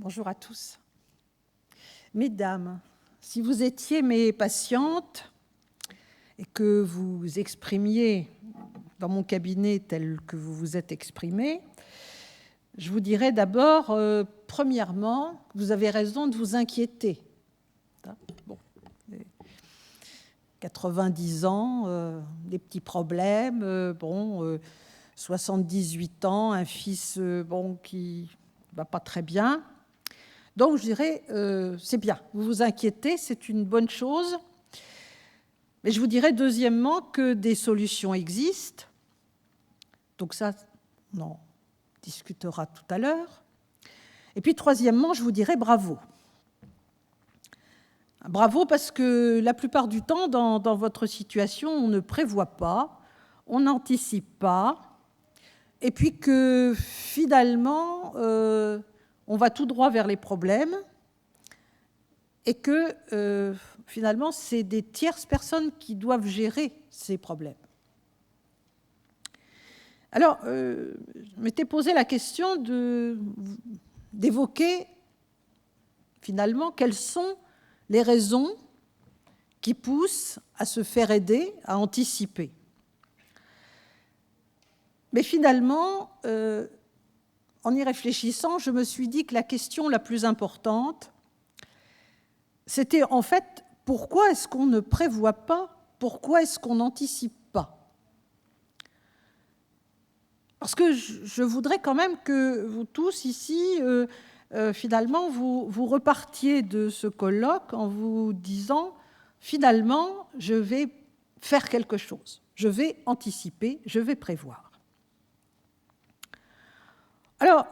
Bonjour à tous. Mesdames, si vous étiez mes patientes et que vous exprimiez dans mon cabinet tel que vous vous êtes exprimé, je vous dirais d'abord, premièrement, vous avez raison de vous inquiéter. Bon, 90 ans, des petits problèmes, 78 ans, un fils qui ne va pas très bien. Donc, je dirais, c'est bien. Vous vous inquiétez, c'est une bonne chose. Mais je vous dirais, deuxièmement, que des solutions existent. Donc ça, on en discutera tout à l'heure. Et puis, troisièmement, je vous dirais bravo. Bravo parce que la plupart du temps, dans votre situation, on ne prévoit pas, on n'anticipe pas, et puis que finalement, on va tout droit vers les problèmes, et que finalement, c'est des tierces personnes qui doivent gérer ces problèmes. Alors, je m'étais posé la question d'évoquer finalement quelles sont les raisons qui poussent à se faire aider, à anticiper. Mais finalement, en y réfléchissant, je me suis dit que la question la plus importante, c'était en fait, pourquoi est-ce qu'on ne prévoit pas, pourquoi est-ce qu'on n'anticipe pas? Parce que je voudrais quand même que vous tous ici, finalement, vous repartiez de ce colloque en vous disant, finalement, je vais faire quelque chose, je vais anticiper, je vais prévoir. Alors,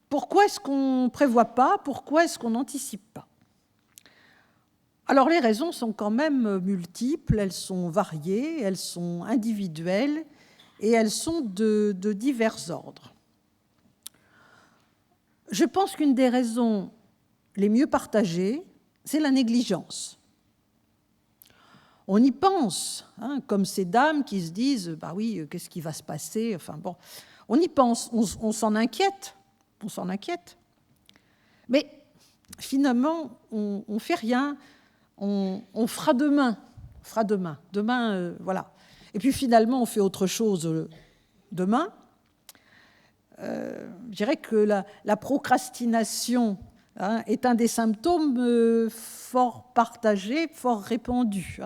pourquoi est-ce qu'on ne prévoit pas? Pourquoi est-ce qu'on n'anticipe pas? Alors, les raisons sont quand même multiples, elles sont variées, elles sont individuelles et elles sont de divers ordres. Je pense qu'une des raisons les mieux partagées, c'est la négligence. On y pense, comme ces dames qui se disent « bah oui, qu'est-ce qui va se passer ?» Enfin bon, on y pense, on s'en inquiète, mais finalement, on ne fait rien, on fera demain, voilà. Et puis finalement, on fait autre chose demain. Je dirais que la procrastination est un des symptômes fort partagés, fort répandus.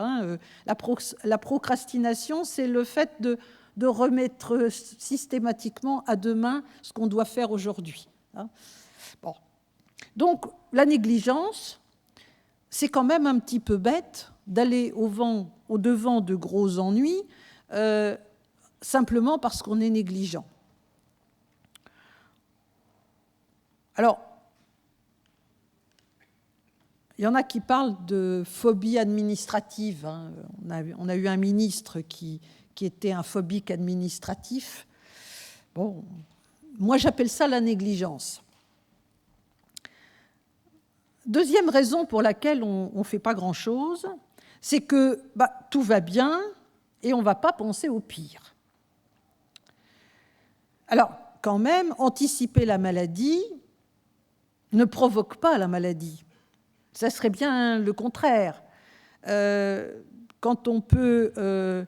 La procrastination, c'est le fait de remettre systématiquement à demain ce qu'on doit faire aujourd'hui. Bon. Donc, la négligence, c'est quand même un petit peu bête d'aller au-devant de gros ennuis simplement parce qu'on est négligent. Alors, il y en a qui parlent de phobie administrative. On a eu un ministre qui était un phobique administratif. Bon, moi, j'appelle ça la négligence. Deuxième raison pour laquelle on ne fait pas grand-chose, c'est que tout va bien et on ne va pas penser au pire. Alors, quand même, anticiper la maladie ne provoque pas la maladie. Ça serait bien le contraire. Quand on peut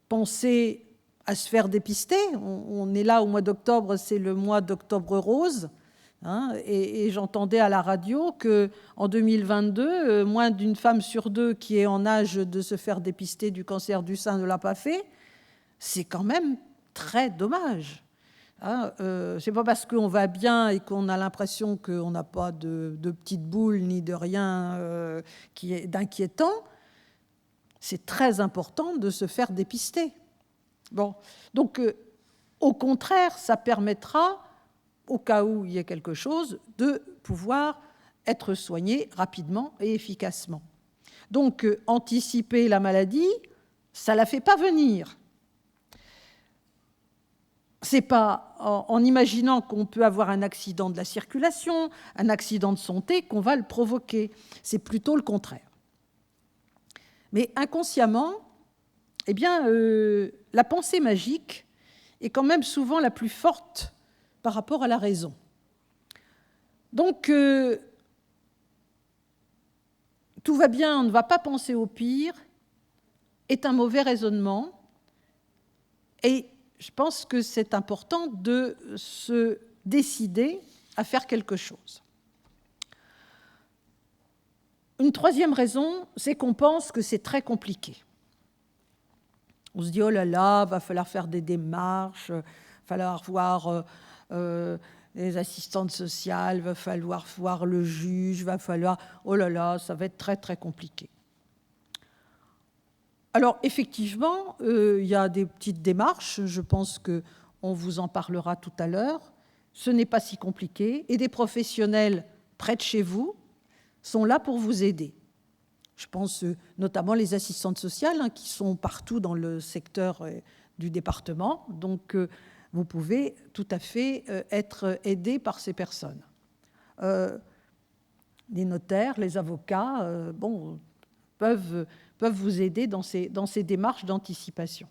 penser à se faire dépister, on est là au mois d'octobre, c'est le mois d'octobre rose, et j'entendais à la radio qu'en 2022, moins d'une femme sur deux qui est en âge de se faire dépister du cancer du sein ne l'a pas fait. C'est quand même très dommage. C'est pas parce qu'on va bien et qu'on a l'impression qu'on n'a pas de petites boules ni de rien qui est d'inquiétant. C'est très important de se faire dépister. Bon, donc au contraire, ça permettra, au cas où il y a quelque chose, de pouvoir être soigné rapidement et efficacement. Donc anticiper la maladie, ça la fait pas venir. C'est pas en imaginant qu'on peut avoir un accident de la circulation, un accident de santé, qu'on va le provoquer. C'est plutôt le contraire. Mais inconsciemment, la pensée magique est quand même souvent la plus forte par rapport à la raison. Donc, tout va bien, on ne va pas penser au pire, est un mauvais raisonnement. Et je pense que c'est important de se décider à faire quelque chose. Une troisième raison, c'est qu'on pense que c'est très compliqué. On se dit, oh là là, va falloir faire des démarches, va falloir voir les assistantes sociales, va falloir voir le juge, va falloir, oh là là, ça va être très très compliqué. Alors effectivement, il y a des petites démarches, je pense qu'on vous en parlera tout à l'heure. Ce n'est pas si compliqué et des professionnels près de chez vous sont là pour vous aider. Je pense notamment les assistantes sociales qui sont partout dans le secteur du département. Donc, vous pouvez tout à fait être aidé par ces personnes. Les notaires, les avocats, peuvent vous aider dans ces démarches d'anticipation.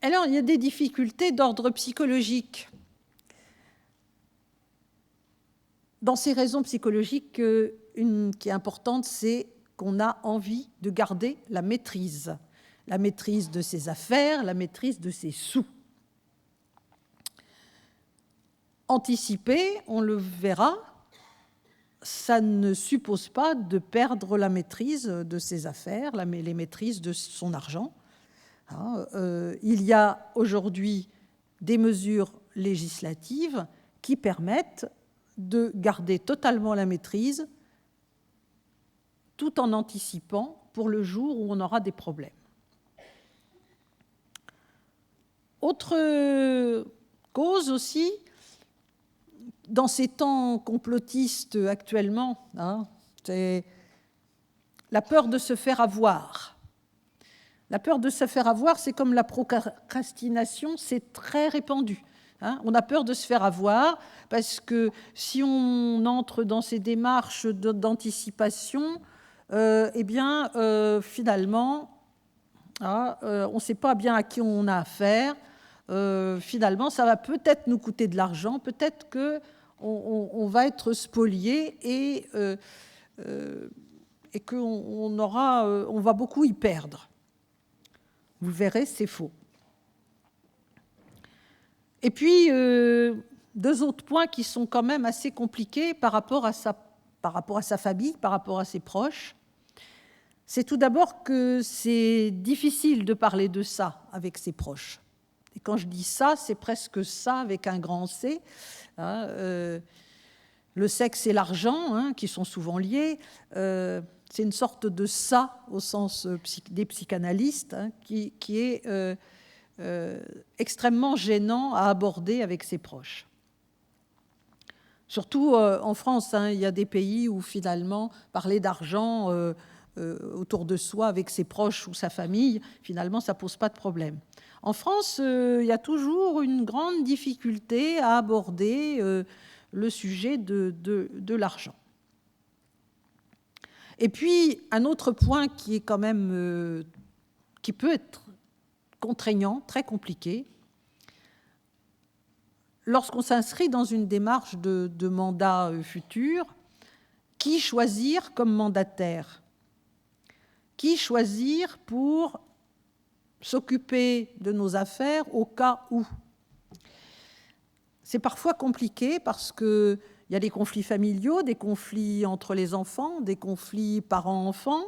Alors, il y a des difficultés d'ordre psychologique. Dans ces raisons psychologiques, une qui est importante, c'est qu'on a envie de garder la maîtrise de ses affaires, la maîtrise de ses sous. Anticiper, on le verra, ça ne suppose pas de perdre la maîtrise de ses affaires, les maîtrises de son argent. Il y a aujourd'hui des mesures législatives qui permettent de garder totalement la maîtrise tout en anticipant pour le jour où on aura des problèmes. Autre cause aussi, dans ces temps complotistes actuellement, c'est la peur de se faire avoir. La peur de se faire avoir, c'est comme la procrastination, c'est très répandu. On a peur de se faire avoir parce que si on entre dans ces démarches d'anticipation, finalement, on ne sait pas bien à qui on a affaire. Finalement, ça va peut-être nous coûter de l'argent, peut-être qu'on va être spolié et qu'on va beaucoup y perdre. Vous verrez, c'est faux. Et puis, deux autres points qui sont quand même assez compliqués par rapport à sa famille, par rapport à ses proches. C'est tout d'abord que c'est difficile de parler de ça avec ses proches. Et quand je dis ça, c'est presque ça avec un grand C. Le sexe et l'argent, qui sont souvent liés, c'est une sorte de ça au sens des psychanalystes, qui est extrêmement gênant à aborder avec ses proches. Surtout en France, il y a des pays où finalement parler d'argent autour de soi avec ses proches ou sa famille, finalement ça ne pose pas de problème. En France, il y a toujours une grande difficulté à aborder le sujet de l'argent. Et puis, un autre point qui est quand même, qui peut être contraignant, très compliqué, lorsqu'on s'inscrit dans une démarche de mandat futur, qui choisir comme mandataire ? Qui choisir pour s'occuper de nos affaires au cas où ? C'est parfois compliqué parce qu'il y a des conflits familiaux, des conflits entre les enfants, des conflits parents-enfants.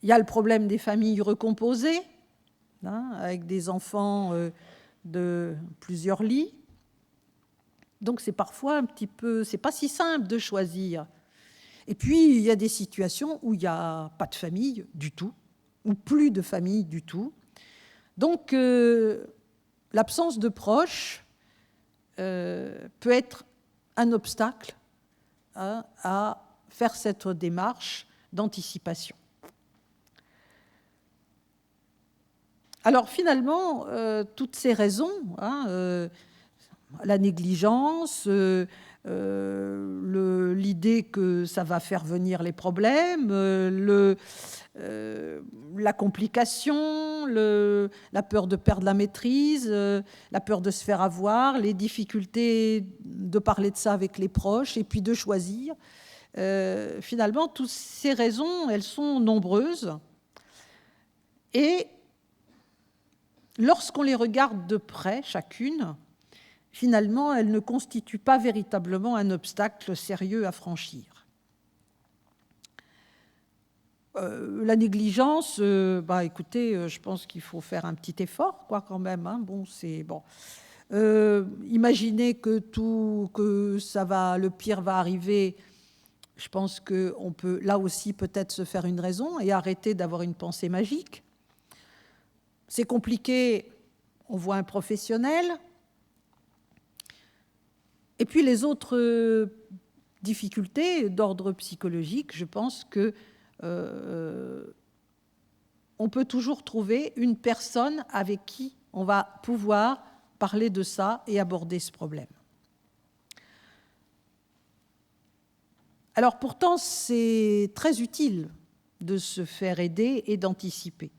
Il y a le problème des familles recomposées, avec des enfants de plusieurs lits. Donc c'est parfois un petit peu, c'est pas si simple de choisir. Et puis il y a des situations où il n'y a pas de famille du tout, ou plus de famille du tout. Donc l'absence de proches peut être un obstacle à faire cette démarche d'anticipation. Alors finalement, toutes ces raisons, la négligence, l'idée que ça va faire venir les problèmes, la complication, la peur de perdre la maîtrise, la peur de se faire avoir, les difficultés de parler de ça avec les proches et puis de choisir. Finalement, toutes ces raisons, elles sont nombreuses. Et lorsqu'on les regarde de près, chacune, finalement, elles ne constituent pas véritablement un obstacle sérieux à franchir. La négligence, écoutez, je pense qu'il faut faire un petit effort, quoi, quand même. Hein. Bon, c'est bon. Imaginez que le pire va arriver. Je pense qu'on peut, là aussi, peut-être se faire une raison et arrêter d'avoir une pensée magique. C'est compliqué, on voit un professionnel. Et puis les autres difficultés d'ordre psychologique, je pense que on peut toujours trouver une personne avec qui on va pouvoir parler de ça et aborder ce problème. Alors pourtant, c'est très utile de se faire aider et d'anticiper.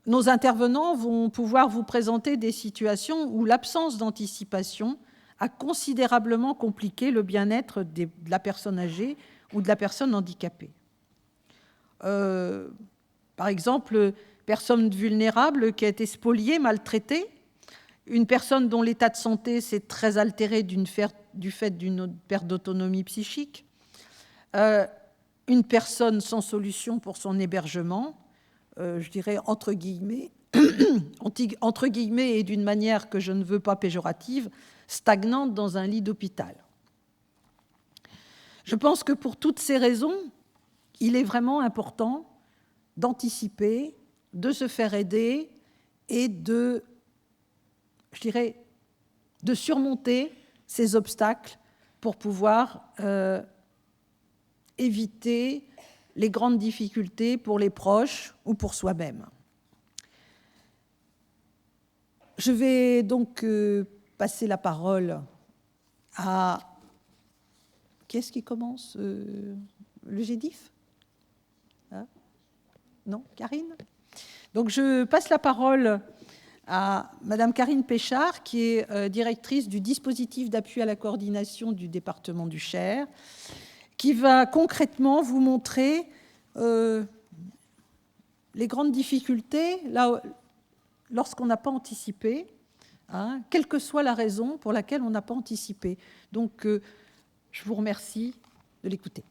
Nos intervenants vont pouvoir vous présenter des situations où l'absence d'anticipation a considérablement compliqué le bien-être de la personne âgée ou de la personne handicapée. Par exemple, personne vulnérable qui a été spoliée, maltraitée, une personne dont l'état de santé s'est très altéré du fait d'une perte d'autonomie psychique, une personne sans solution pour son hébergement, je dirais entre guillemets, et d'une manière que je ne veux pas péjorative, stagnante dans un lit d'hôpital. Je pense que pour toutes ces raisons, il est vraiment important d'anticiper, de se faire aider et de surmonter ces obstacles pour pouvoir éviter les grandes difficultés pour les proches ou pour soi-même. Je vais donc passer la parole à... Qui est-ce qui commence le GEDIF hein non, Karine. Donc je passe la parole à Madame Karine Péchard, qui est directrice du dispositif d'appui à la coordination du département du Cher, qui va concrètement vous montrer les grandes difficultés lorsqu'on n'a pas anticipé, hein, quelle que soit la raison pour laquelle on n'a pas anticipé. Donc, je vous remercie de l'écouter.